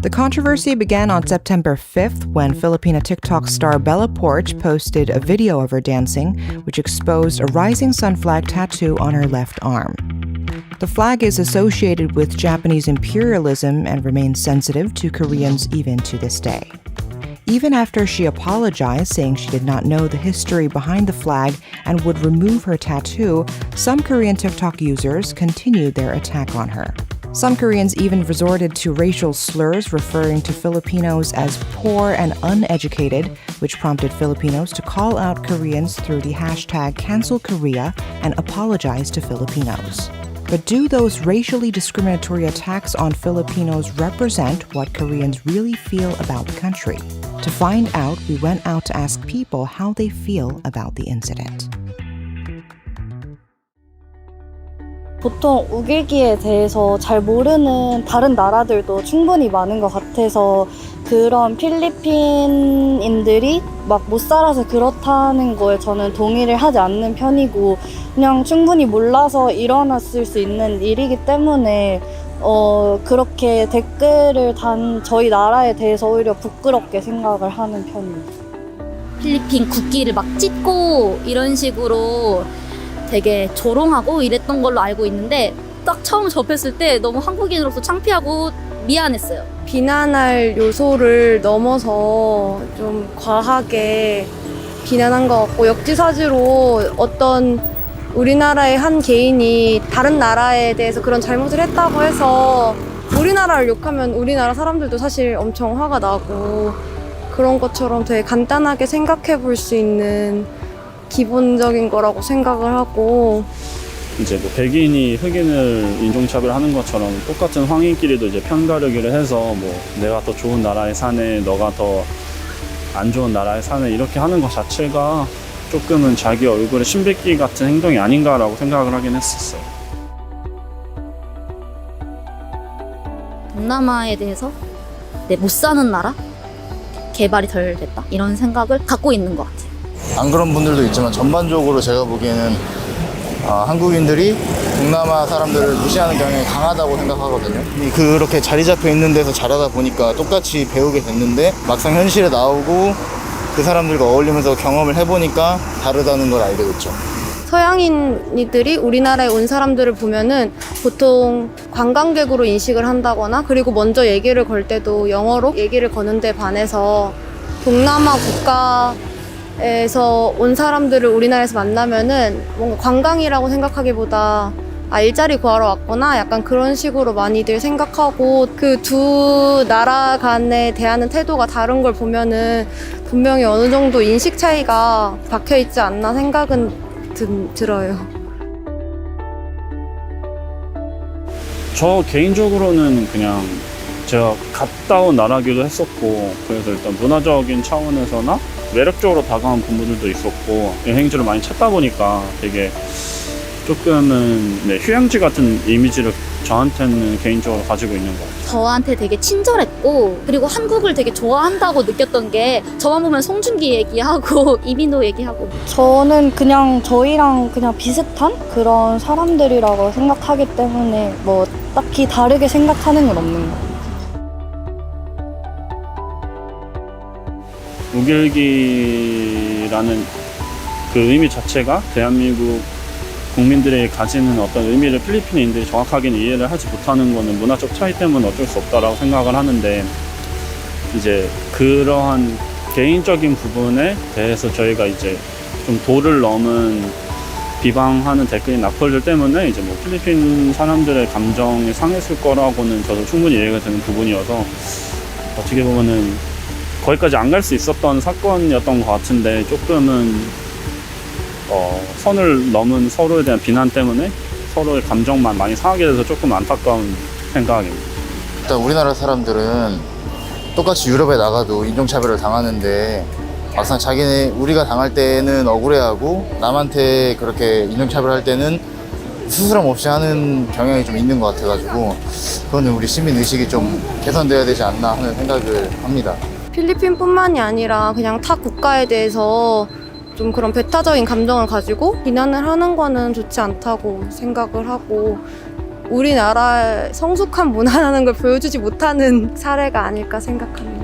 The controversy began on September 5th when Filipina TikTok star Bella Poarch posted a video of her dancing, which exposed a rising sun flag tattoo on her left arm. The flag is associated with Japanese imperialism and remains sensitive to Koreans even to this day. Even after she apologized, saying she did not know the history behind the flag and would remove her tattoo, some Korean TikTok users continued their attack on her. Some Koreans even resorted to racial slurs referring to Filipinos as poor and uneducated, which prompted Filipinos to call out Koreans through the hashtag #CancelKorea and apologize to Filipinos. But do those racially discriminatory attacks on Filipinos represent what Koreans really feel about the country? To find out, we went out to ask people how they feel about the incident. 보통 우길기에 대해서 잘 모르는 다른 나라들도 충분히 많은 것 같아서 그런 필리핀인들이 막 못 살아서 그렇다는 거에 저는 동의를 하지 않는 편이고 그냥 충분히 몰라서 일어났을 수 있는 일이기 때문에 그렇게 댓글을 단 저희 나라에 대해서 오히려 부끄럽게 생각을 하는 편입니다. 필리핀 국기를 막 찢고 이런 식으로 되게 조롱하고 이랬던 걸로 알고 있는데 딱 처음 접했을 때 너무 한국인으로서 창피하고 미안했어요. 비난할 요소를 넘어서 좀 과하게 비난한 것 같고 역지사지로 어떤 우리나라의 한 개인이 다른 나라에 대해서 그런 잘못을 했다고 해서 우리나라를 욕하면 우리나라 사람들도 사실 엄청 화가 나고 그런 것처럼 되게 간단하게 생각해 볼 수 있는 기본적인 거라고 생각을 하고 이제 뭐 백인이 흑인을 인종차별하는 것처럼 똑같은 황인끼리도 이제 편가르기를 해서 뭐 내가 더 좋은 나라에 사네, 너가 더 안 좋은 나라에 사네 이렇게 하는 것 자체가 조금은 자기 얼굴에 신비끼 같은 행동이 아닌가라고 생각을 하긴 했었어요. 동남아에 대해서 못 사는 나라? 개발이 덜 됐다? 이런 생각을 갖고 있는 것 같아요. 안 그런 분들도 있지만 전반적으로 제가 보기에는 한국인들이 동남아 사람들을 무시하는 경향이 강하다고 생각하거든요. 그렇게 자리 잡혀 있는 데서 자라다 보니까 똑같이 배우게 됐는데 막상 현실에 나오고 그 사람들과 어울리면서 경험을 해보니까 다르다는 걸 알게 됐죠. 서양인들이 우리나라에 온 사람들을 보면은 보통 관광객으로 인식을 한다거나 그리고 먼저 얘기를 걸 때도 영어로 얘기를 거는 데 반해서 동남아 국가에서 온 사람들을 우리나라에서 만나면은 뭔가 관광이라고 생각하기보다 일자리 구하러 왔구나 약간 그런 식으로 많이들 생각하고 그 두 나라 간에 대하는 태도가 다른 걸 보면은 분명히 어느 정도 인식 차이가 박혀 있지 않나 생각은 들어요. 저 개인적으로는 그냥 제가 갔다 온 나라기도 했었고 그래서 일단 문화적인 차원에서나 매력적으로 다가온 부분들도 있었고 여행지를 많이 찾다 보니까 되게 조금은 휴양지 같은 이미지를 저한테는 개인적으로 가지고 있는 것 같아요. 저한테 되게 친절했고 그리고 한국을 되게 좋아한다고 느꼈던 게 저만 보면 송중기 얘기하고 이민호 얘기하고 저는 그냥 저희랑 그냥 비슷한 그런 사람들이라고 생각하기 때문에 뭐 딱히 다르게 생각하는 건 없는 것 같아요. 우길기라는 그 의미 자체가 대한민국 국민들이 가지는 어떤 의미를 필리핀인들이 정확하게는 이해를 하지 못하는 거는 문화적 차이 때문에 어쩔 수 없다라고 생각을 하는데 이제 그러한 개인적인 부분에 대해서 저희가 이제 좀 도를 넘은 비방하는 댓글이나 악플들 때문에 이제 뭐 필리핀 사람들의 감정이 상했을 거라고는 저도 충분히 이해가 되는 부분이어서 어떻게 보면은 거기까지 안 갈 수 있었던 사건이었던 것 같은데 조금은 선을 넘은 서로에 대한 비난 때문에 서로의 감정만 많이 상하게 돼서 조금 안타까운 생각입니다. 일단 우리나라 사람들은 똑같이 유럽에 나가도 인종차별을 당하는데 막상 우리가 당할 때는 억울해하고 남한테 그렇게 인종차별할 때는 스스럼 없이 하는 경향이 좀 있는 것 같아가지고 그거는 우리 시민의식이 좀 개선돼야 되지 않나 하는 생각을 합니다. 필리핀뿐만이 아니라 그냥 타 국가에 대해서 좀 그런 배타적인 감정을 가지고 비난을 하는 거는 좋지 않다고 생각을 하고 우리나라 성숙한 문화라는 걸 보여주지 못하는 사례가 아닐까 생각합니다.